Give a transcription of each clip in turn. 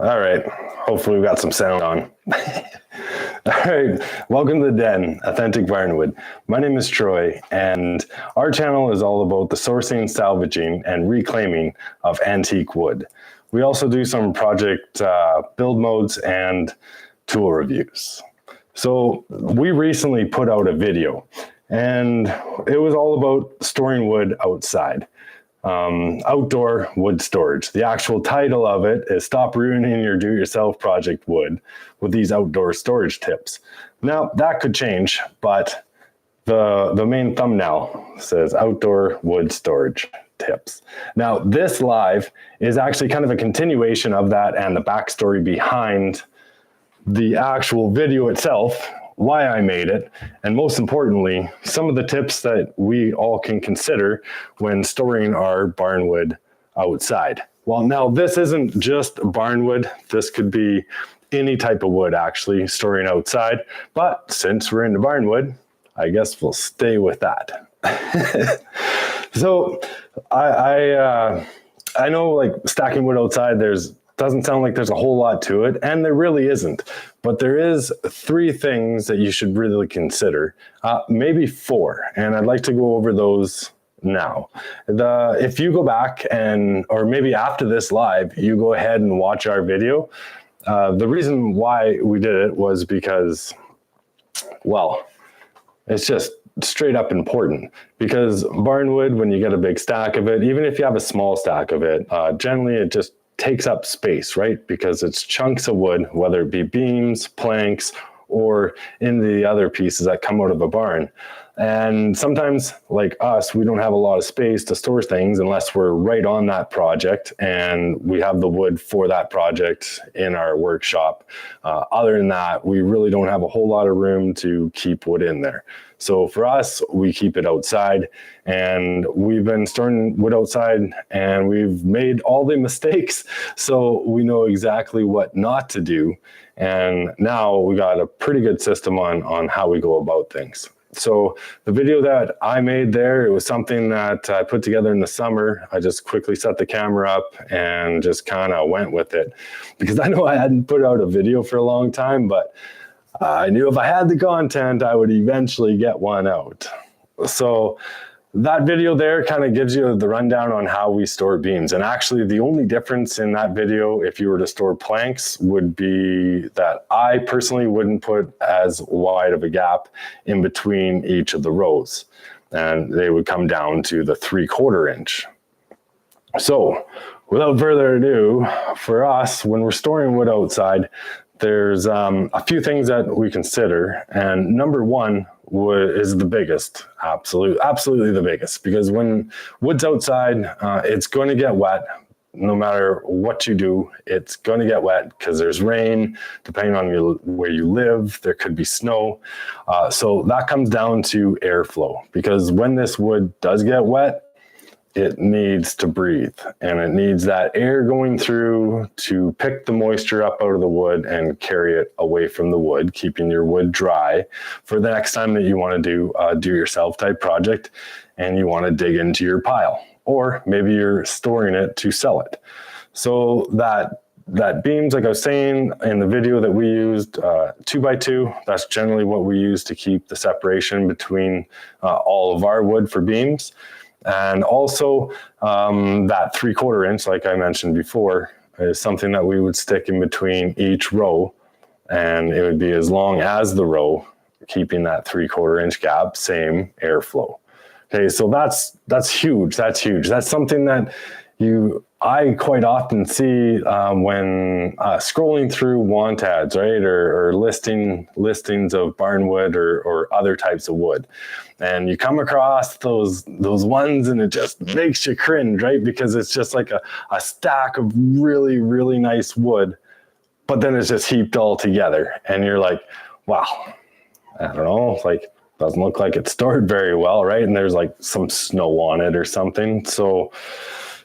All right. Hopefully we've got some sound on. All right. Welcome to the Den, Authentic Barnwood. My name is Troy, and our channel is all about the sourcing, salvaging, and reclaiming of antique wood. We also do some project build modes and tool reviews. So we recently put out a video, and it was all about storing wood outside. Outdoor wood storage. The actual title of it is Stop Ruining Your Do-It-Yourself Project Wood with These Outdoor Storage Tips. Now, that could change, but the main thumbnail says Outdoor Wood Storage Tips. Now, this live is actually kind of a continuation of that and the backstory behind the actual video itself, why I made it, and most importantly, some of the tips that we all can consider when storing our barnwood outside. Well, now this isn't just barnwood. This could be any type of wood actually storing outside, but since we're into barnwood, I guess we'll stay with that. So I know like stacking wood outside, doesn't sound like there's a whole lot to it, and there really isn't. But there is 3 things that you should really consider, maybe 4, and I'd like to go over those now. If you go back or maybe after this live, you go ahead and watch our video. The reason why we did it was because, well, it's just straight up important, because barnwood, when you get a big stack of it, even if you have a small stack of it, generally it just takes up space, right? Because it's chunks of wood, whether it be beams, planks, or in the other pieces that come out of a barn. And sometimes, like us, we don't have a lot of space to store things unless we're right on that project and we have the wood for that project in our workshop. Other than that, we really don't have a whole lot of room to keep wood in there. So for us, we keep it outside, and we've been storing wood outside and we've made all the mistakes. So we know exactly what not to do. And now we got a pretty good system on how we go about things. So the video that I made there, it was something that I put together in the summer. I just quickly set the camera up and just kind of went with it, because I know I hadn't put out a video for a long time, but I knew if I had the content, I would eventually get one out. So that video there kind of gives you the rundown on how we store beams. And actually the only difference in that video, if you were to store planks, would be that I personally wouldn't put as wide of a gap in between each of the rows. And they would come down to the 3/4 inch. So without further ado, for us, when we're storing wood outside, there's a few things that we consider, and number 1 is the biggest, absolutely the biggest, because when wood's outside, it's going to get wet. No matter what you do, it's going to get wet because there's rain, depending on where you live, there could be snow. So that comes down to airflow, because when this wood does get wet, it needs to breathe, and it needs that air going through to pick the moisture up out of the wood and carry it away from the wood, keeping your wood dry for the next time that you want to do a do-yourself type project and you want to dig into your pile, or maybe you're storing it to sell it. So that beams, like I was saying in the video that we used, 2x2, that's generally what we use to keep the separation between all of our wood for beams. And also that 3/4 inch, like I mentioned before, is something that we would stick in between each row, and it would be as long as the row, keeping that 3/4 inch gap, same airflow. Okay, so that's huge. That's huge. That's something that I quite often see when scrolling through want ads, right, or listings of barnwood or other types of wood, and you come across those ones, and it just makes you cringe, right, because it's just like a stack of really, really nice wood, but then it's just heaped all together, and you're like, wow, I don't know, like, doesn't look like it's stored very well, right, and there's like some snow on it or something. So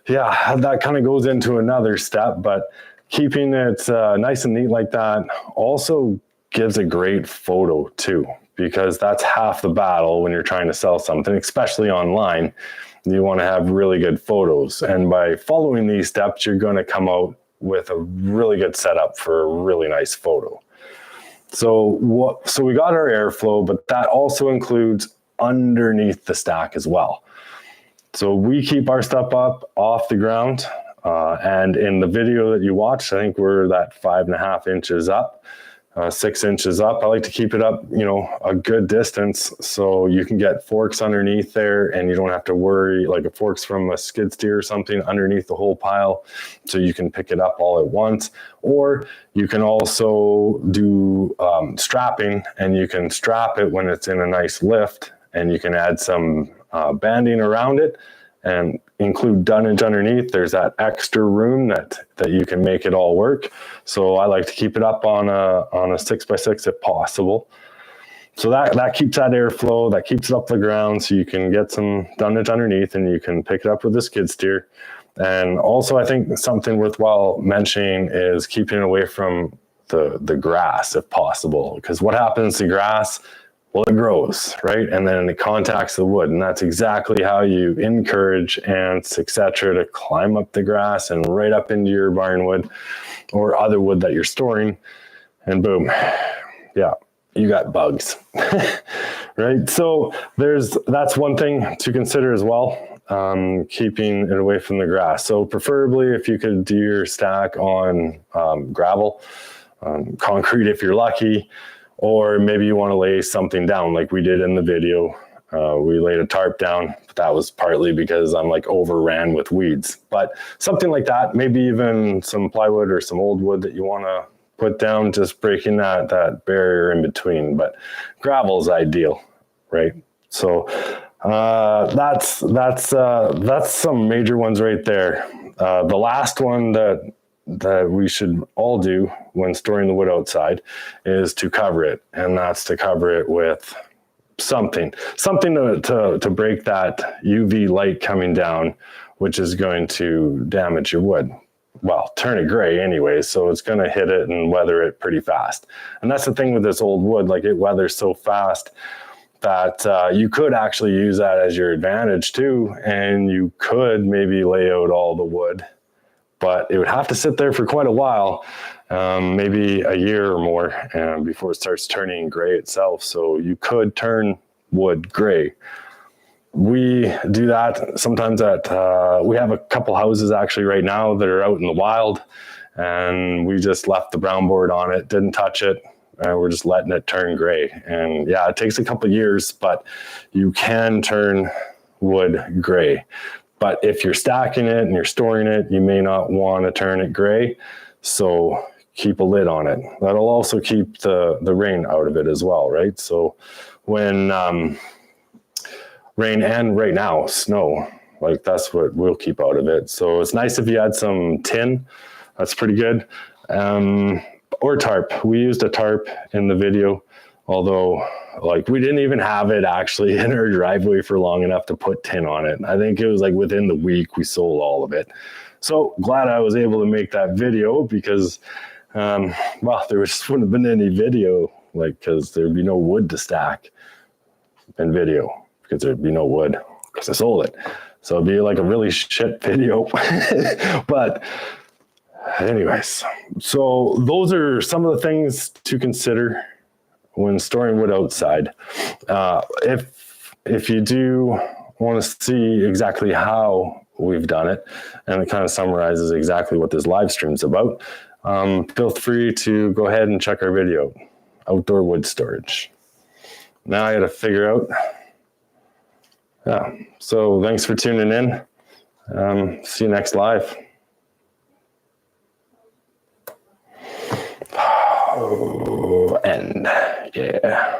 yeah, that kind of goes into another step, but keeping it nice and neat like that also gives a great photo too, because that's half the battle when you're trying to sell something, especially online. You want to have really good photos, and by following these steps, you're going to come out with a really good setup for a really nice photo. So we got our airflow, but that also includes underneath the stack as well. So we keep our stuff up off the ground. And in the video that you watched, I think we're that 5.5 inches up, 6 inches up. I like to keep it up, a good distance so you can get forks underneath there and you don't have to worry, like if forks from a skid steer or something underneath the whole pile, so you can pick it up all at once. Or you can also do strapping, and you can strap it when it's in a nice lift, and you can add some banding around it and include dunnage underneath. There's that extra room that you can make it all work. So I like to keep it up on a 6x6 if possible. So that keeps that airflow, that keeps it up the ground, so you can get some dunnage underneath and you can pick it up with a skid steer. And also I think something worthwhile mentioning is keeping it away from the grass if possible, because what happens to grass? Well, it grows, right? And then it contacts the wood. And that's exactly how you encourage ants, etc., to climb up the grass and right up into your barnwood or other wood that you're storing. And boom, yeah, you got bugs, right? So that's one thing to consider as well, keeping it away from the grass. So preferably if you could do your stack on gravel, concrete if you're lucky, or maybe you want to lay something down like we did in the video. We laid a tarp down, but that was partly because I'm like overran with weeds. But something like that, maybe even some plywood or some old wood that you want to put down, just breaking that barrier in between. But gravel is ideal, right? So that's some major ones right there. The last one that we should all do when storing the wood outside is to cover it. And that's to cover it with something to break that UV light coming down, which is going to damage your wood. Well, turn it gray anyway, so it's going to hit it and weather it pretty fast. And that's the thing with this old wood, like it weathers so fast that you could actually use that as your advantage too. And you could maybe lay out all the wood, but it would have to sit there for quite a while, maybe a year or more, before it starts turning gray itself. So you could turn wood gray. We do that sometimes we have a couple houses actually right now that are out in the wild, and we just left the brown board on it, didn't touch it. We're just letting it turn gray. And yeah, it takes a couple years, but you can turn wood gray. But if you're stacking it and you're storing it, you may not want to turn it gray. So keep a lid on it. That'll also keep the rain out of it as well, right? So when rain and right now snow, like that's what we'll keep out of it. So it's nice if you had some tin. That's pretty good. Or tarp. We used a tarp in the video. Although, like, we didn't even have it actually in our driveway for long enough to put tin on it. I think it was like within the week we sold all of it. So glad I was able to make that video because, well, there just wouldn't have been any video, like, because there'd be no wood to stack in video because there'd be no wood because I sold it. So it'd be like a really shit video. But anyways, so those are some of the things to consider when storing wood outside. If you do want to see exactly how we've done it, and it kind of summarizes exactly what this live stream is about, feel free to go ahead and check our video, outdoor wood storage. Now I got to figure out. Yeah. So thanks for tuning in. See you next live. Oh, and yeah.